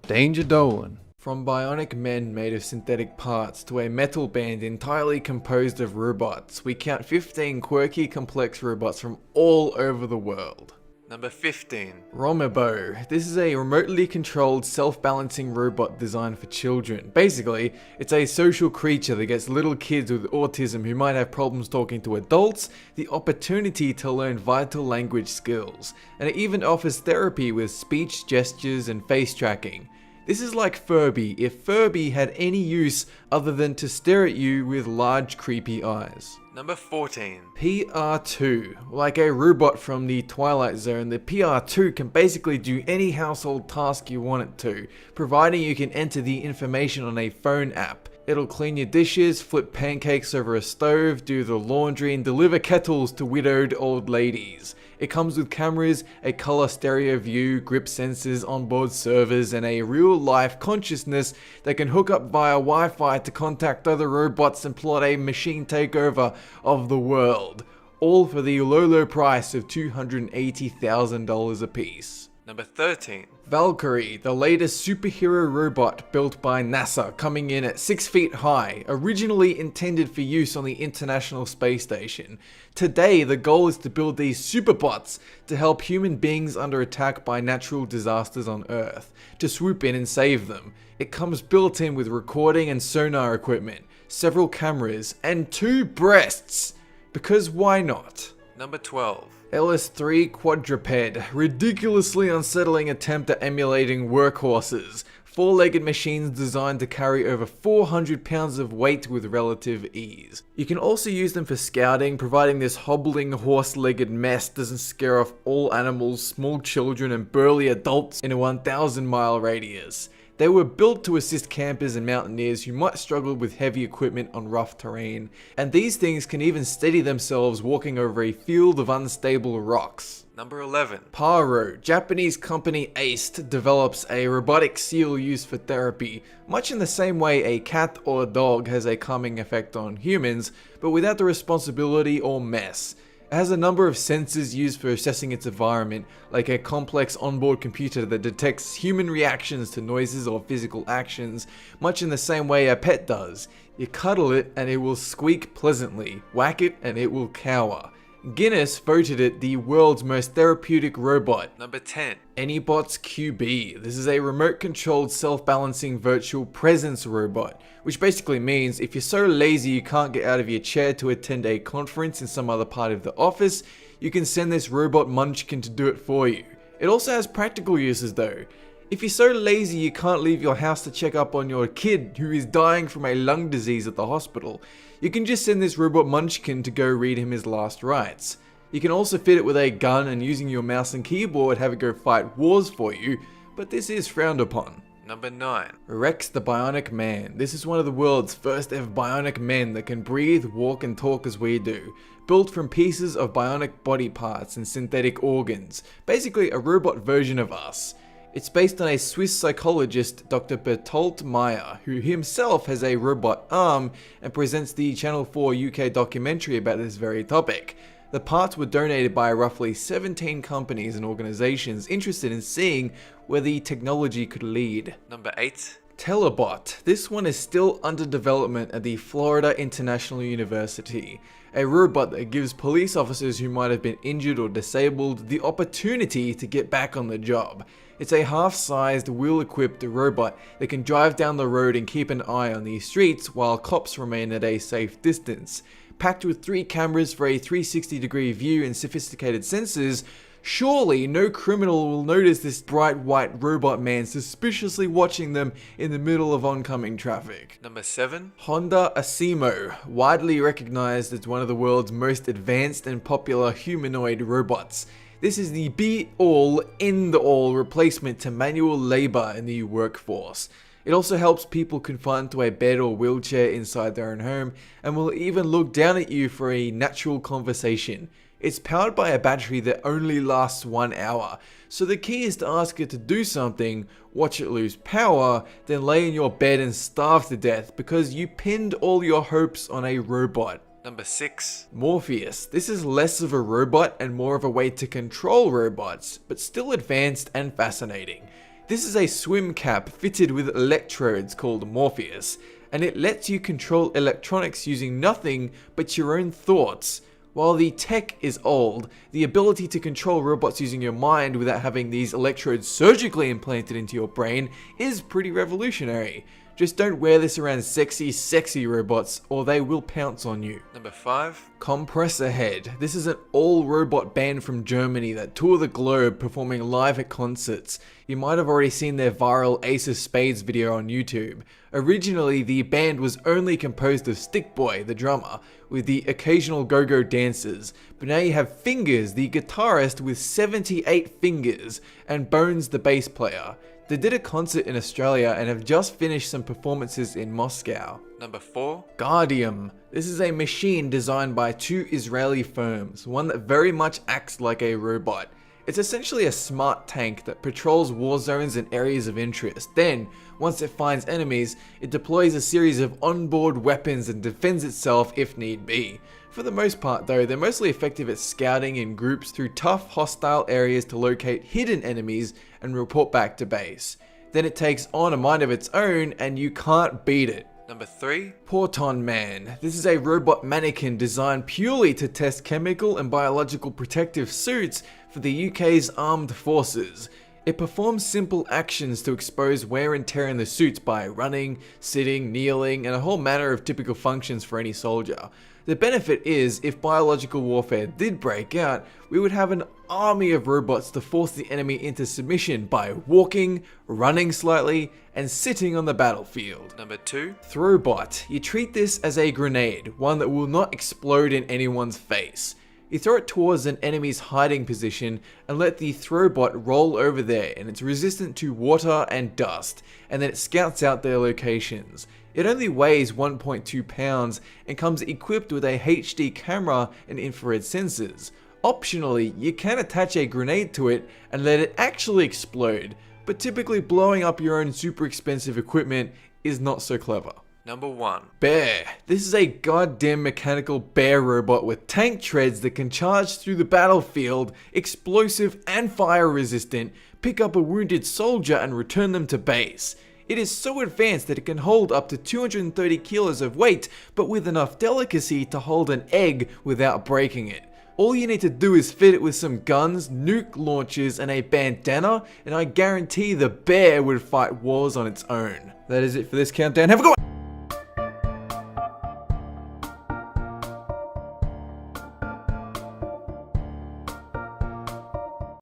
Danger Dolan. From bionic men made of synthetic parts to a metal band entirely composed of robots, we count 15 quirky, complex robots from all over the world. Number 15. Romobo. This is a remotely controlled, self-balancing robot designed for children. Basically, it's a social creature that gets little kids with autism who might have problems talking to adults the opportunity to learn vital language skills, and it even offers therapy with speech, gestures, and face tracking. This is like Furby, if Furby had any use other than to stare at you with large creepy eyes. Number 14. PR2. Like a robot from the Twilight Zone, the PR2 can basically do any household task you want it to, providing you can enter the information on a phone app. It'll clean your dishes, flip pancakes over a stove, do the laundry, and deliver kettles to widowed old ladies. It comes with cameras, a color stereo view, grip sensors, onboard servers, and a real-life consciousness that can hook up via Wi-Fi to contact other robots and plot a machine takeover of the world. All for the low price of $280,000 a piece. Number 13. Valkyrie, the latest superhero robot built by NASA, coming in at 6 feet high, originally intended for use on the International Space Station. Today, the goal is to build these superbots to help human beings under attack by natural disasters on Earth, to swoop in and save them. It comes built in with recording and sonar equipment, several cameras, and 2 breasts. Because why not? Number 12. LS3 Quadruped, ridiculously unsettling attempt at emulating workhorses. 4-legged machines designed to carry over 400 pounds of weight with relative ease. You can also use them for scouting, providing this hobbling horse-legged mess doesn't scare off all animals, small children, and burly adults in a 1,000-mile radius. They were built to assist campers and mountaineers who might struggle with heavy equipment on rough terrain, and these things can even steady themselves walking over a field of unstable rocks. Number 11. Paro. Japanese company Aced develops a robotic seal used for therapy, much in the same way a cat or a dog has a calming effect on humans, but without the responsibility or mess. It has a number of sensors used for assessing its environment, like a complex onboard computer that detects human reactions to noises or physical actions, much in the same way a pet does. You cuddle it and it will squeak pleasantly, whack it and it will cower. Guinness voted it the world's most therapeutic robot. Number 10. Anybots QB. This is a remote-controlled, self-balancing virtual presence robot, which basically means if you're so lazy you can't get out of your chair to attend a conference in some other part of the office, you can send this robot munchkin to do it for you. It also has practical uses though. If you're so lazy you can't leave your house to check up on your kid who is dying from a lung disease at the hospital, you can just send this robot munchkin to go read him his last rites. You can also fit it with a gun and using your mouse and keyboard have it go fight wars for you, but this is frowned upon. Number 9. Rex the Bionic Man. This is one of the world's first ever bionic men that can breathe, walk and talk as we do. Built from pieces of bionic body parts and synthetic organs. Basically a robot version of us. It's based on a Swiss psychologist, Dr. Bertolt Meyer, who himself has a robot arm and presents the Channel 4 UK documentary about this very topic. The parts were donated by roughly 17 companies and organizations interested in seeing where the technology could lead. Number 8. Telebot. This one is still under development at the Florida International University. A robot that gives police officers who might have been injured or disabled the opportunity to get back on the job. It's a half-sized, wheel-equipped robot that can drive down the road and keep an eye on the streets while cops remain at a safe distance. Packed with 3 cameras for a 360-degree view and sophisticated sensors, surely no criminal will notice this bright white robot man suspiciously watching them in the middle of oncoming traffic. Number 7. Honda Asimo, widely recognized as one of the world's most advanced and popular humanoid robots. This is the be-all, end-all replacement to manual labor in the workforce. It also helps people confined to a bed or wheelchair inside their own home and will even look down at you for a natural conversation. It's powered by a battery that only lasts 1 hour, so the key is to ask it to do something, watch it lose power, then lay in your bed and starve to death because you pinned all your hopes on a robot. Number 6. Morpheus. This is less of a robot and more of a way to control robots, but still advanced and fascinating. This is a swim cap fitted with electrodes called Morpheus, and it lets you control electronics using nothing but your own thoughts. While the tech is old, the ability to control robots using your mind without having these electrodes surgically implanted into your brain is pretty revolutionary. Just don't wear this around sexy robots or they will pounce on you. Number 5. Compressor Head. This is an all-robot band from Germany that tour the globe performing live at concerts. You might have already seen their viral Ace of Spades video on YouTube. Originally, the band was only composed of Stickboy, the drummer, with the occasional go-go dancers, but now you have Fingers, the guitarist with 78 fingers, and Bones, the bass player. They did a concert in Australia and have just finished some performances in Moscow. Number 4. Guardium. This is a machine designed by 2 Israeli firms, one that very much acts like a robot. It's essentially a smart tank that patrols war zones and areas of interest. Then, once it finds enemies, it deploys a series of onboard weapons and defends itself if need be. For the most part though, they're mostly effective at scouting in groups through tough, hostile areas to locate hidden enemies and report back to base. Then it takes on a mind of its own and you can't beat it. Number 3. Porton Man. This is a robot mannequin designed purely to test chemical and biological protective suits for the UK's armed forces. It performs simple actions to expose wear and tear in the suits by running, sitting, kneeling, and a whole manner of typical functions for any soldier. The benefit is, if biological warfare did break out, we would have an army of robots to force the enemy into submission by walking, running slightly, and sitting on the battlefield. Number 2. Throwbot. You treat this as a grenade, one that will not explode in anyone's face. You throw it towards an enemy's hiding position and let the throwbot roll over there, and it's resistant to water and dust, and then it scouts out their locations. It only weighs 1.2 pounds and comes equipped with a HD camera and infrared sensors. Optionally, you can attach a grenade to it and let it actually explode, but typically blowing up your own super expensive equipment is not so clever. Number 1. Bear. This is a goddamn mechanical bear robot with tank treads that can charge through the battlefield, explosive and fire resistant, pick up a wounded soldier and return them to base. It is so advanced that it can hold up to 230 kilos of weight, but with enough delicacy to hold an egg without breaking it. All you need to do is fit it with some guns, nuke launchers, and a bandana, and I guarantee the bear would fight wars on its own. That is it for this countdown. Have a good one!